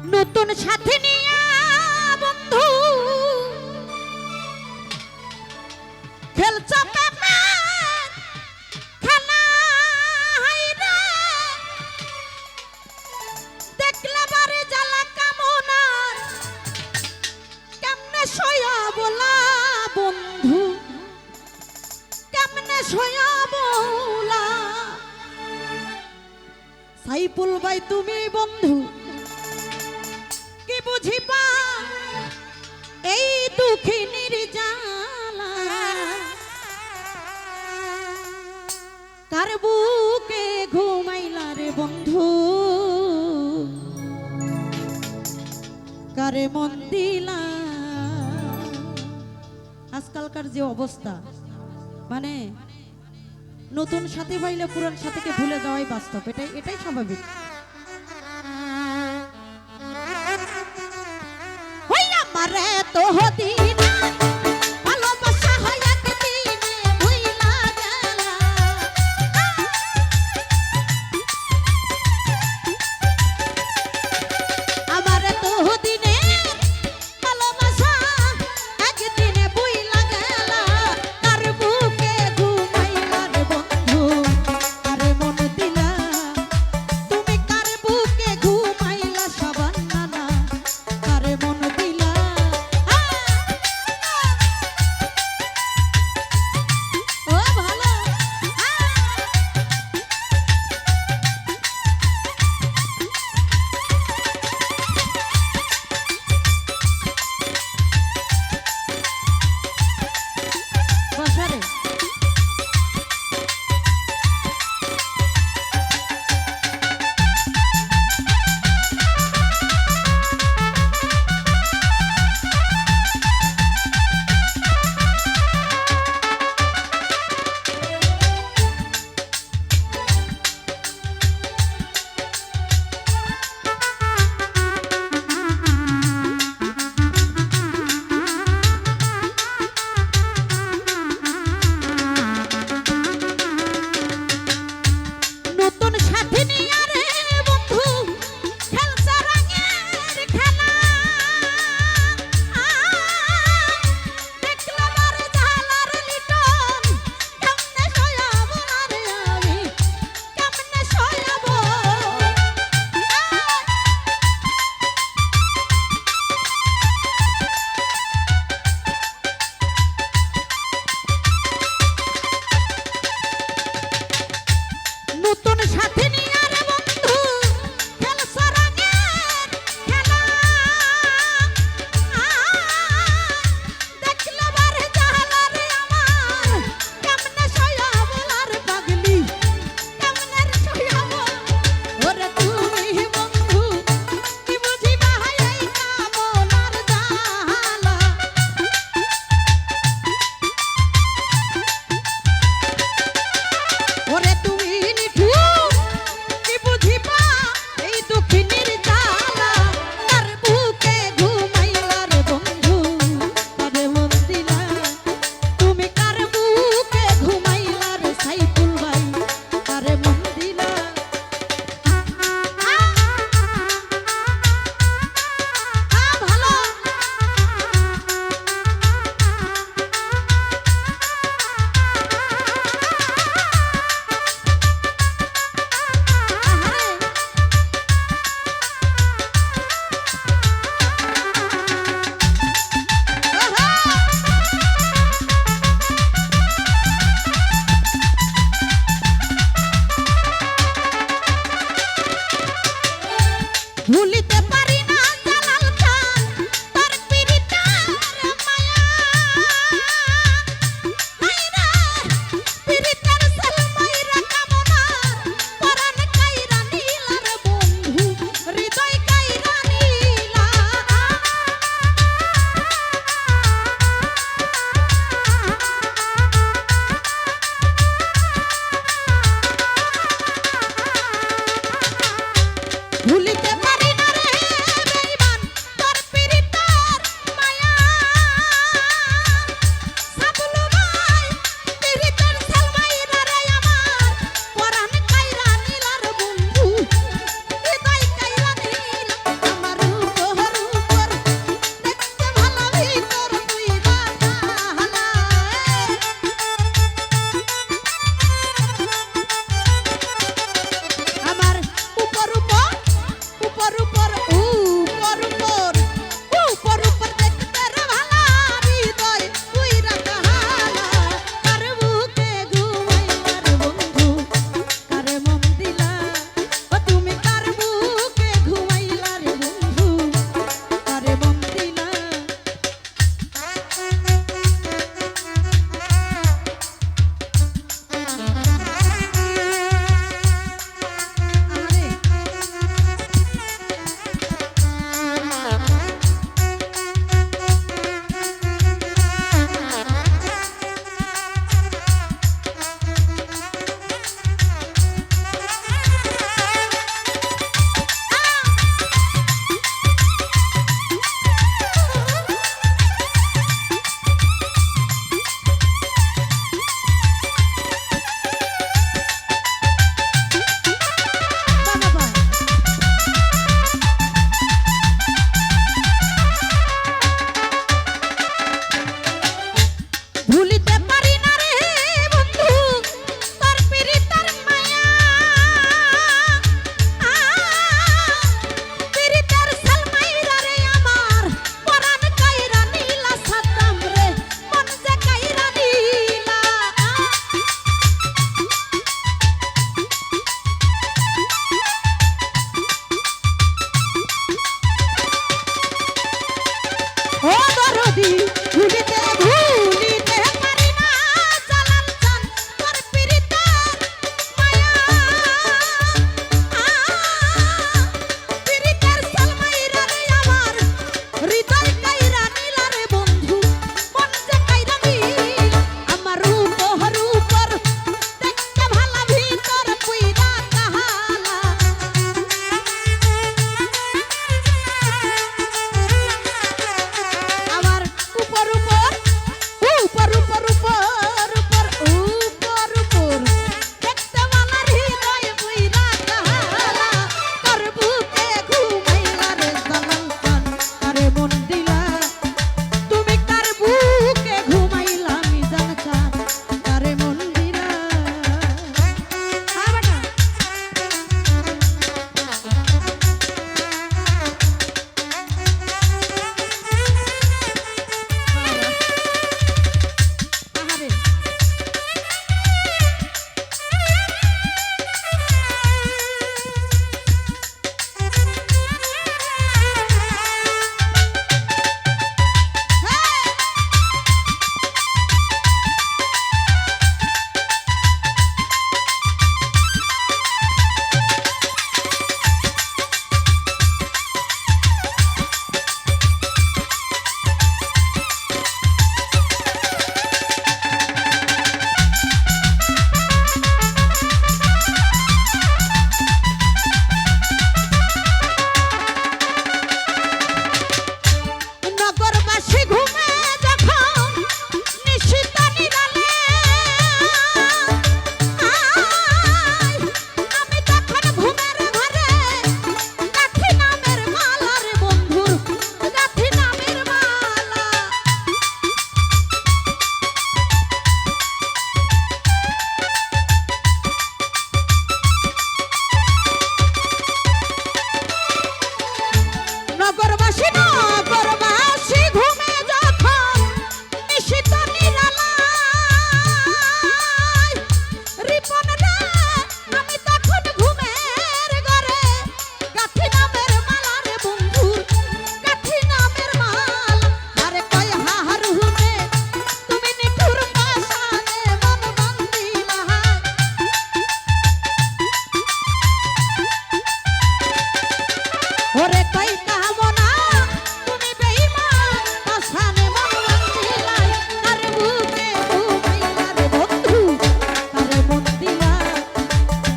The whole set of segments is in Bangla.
নতুন সাথে নিয়া বন্ধু খেলছ প্রেমের খেলা হাইরে দেখলে বারে জ্বালা কামনার কেমনে সয়া বলা বন্ধু কেমনে সয়া বলা সাইফুল ভাই তুমি বন্ধু কি বুঝিবা এই দুঃখিনীর জ্বালা কার বুকে ঘুমাইলা রে বন্ধু কারে মন দিলা আজকালকার যে অবস্থা মানে নতুন সাথী পাইলে পুরান সাথীকে ভুলে যাওয়াই বাস্তব এটাই স্বাভাবিক হইয়া মারে তো হদিনা ভালোবাসা হয় একদিনে ভুইলা গেলা আমারে তো হদিনে ভালোবাসা একদিনে ভুইলা গেলা কার বুকে ঘুমাইলা রে বন্ধু কারে মন দিলা তুমি কার বুকে ঘুমাইলা সাবান নানা কারে মন দিলা ওরে কই কামনা তুমি বেঈমান আসানে মন দিলাই আর বুকে ঘুমাইলা রে বন্ধু আরে মন দিলা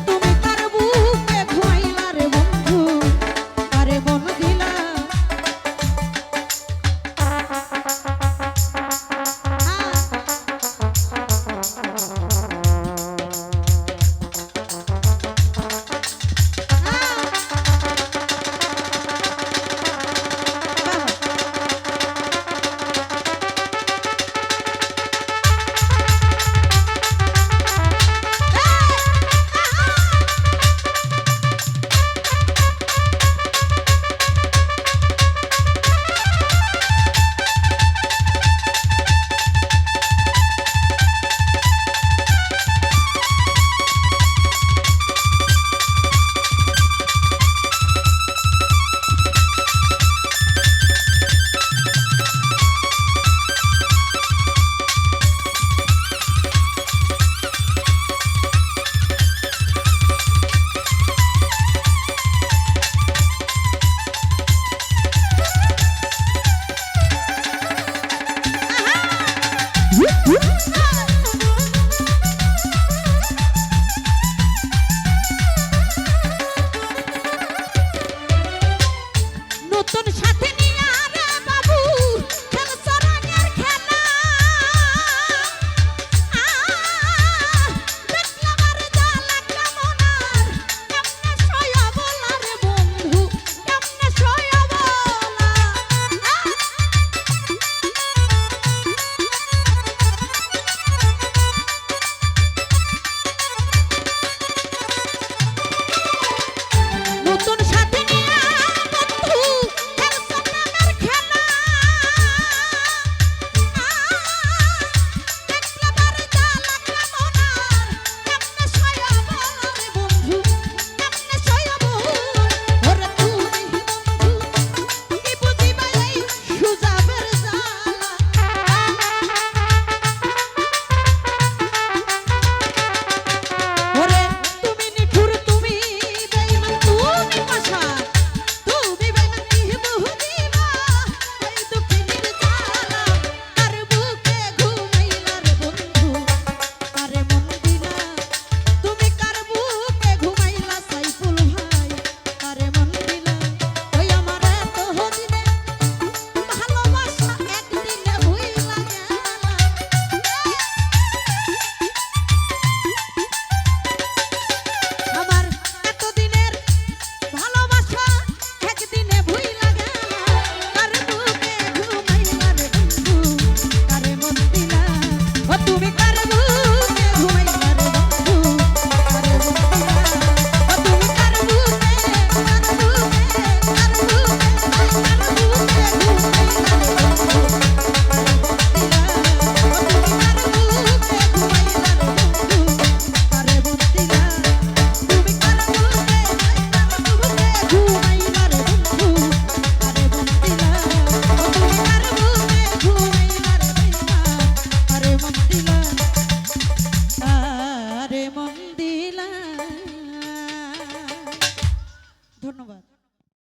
তুমি কার বুকে ঘুমাইলা রে বন্ধু আরে মন দিলা নতুন সাথে নিয়ে আরে বাবু খেলছো রঙের খেলা দেখলাম আর জ্বালা কামনার কেমনে সইয়া বলা রে বন্ধু কেমনে সইয়া বলা নতুন সাথে নিয়ে বন্ধু খেলছো রঙের খেলা দেখলাম আর জ্বালা কামনার কেমনে সইয়া বলা রে বন্ধু কেমনে সইয়া বলা ওরে তুমি বন্ধু কি বুঝিবা এই সুজাবের জ্বালা ওরে তুমি নিঠুর তুমি বেঈমান তুমি পাশা তুমি বেঈমান কি বুঝিবা এই দুঃখিনীর জ্বালা আর বুকে ঘুমাইলা রে বন্ধু আরে মন দিলা তুমি কার বুকে ঘুমাইলা সাইফুল ভাই আরে মন দিলা ওই আমার এত দিনে ভালোবাসা একদিনে ভুইলা গেলা আমার এতদিনের ভালোবাসা একদিনে ভুইলা গেলা কার বুকে ঘুমাইলা রে বন্ধু কারে মন দিলা ও তুমি কার বুকে ঘুমাইলা রে বন্ধু কারে মন দিলা ও তুমি কার বুকে কার বুকে কার বুকে কার বুকে ঘুমাইলা রে বন্ধু কারে মন দিলা ও তুমি কার বুকে ঘুমাইলা রে বন্ধু কারে মন দিলা তুমি কার বুকে ঘুমাইলা রে বন্ধু আরে মন দিলা ও তুমি কার বুকে ঘুমাইলা রে বেঈমান আরে মন দিলা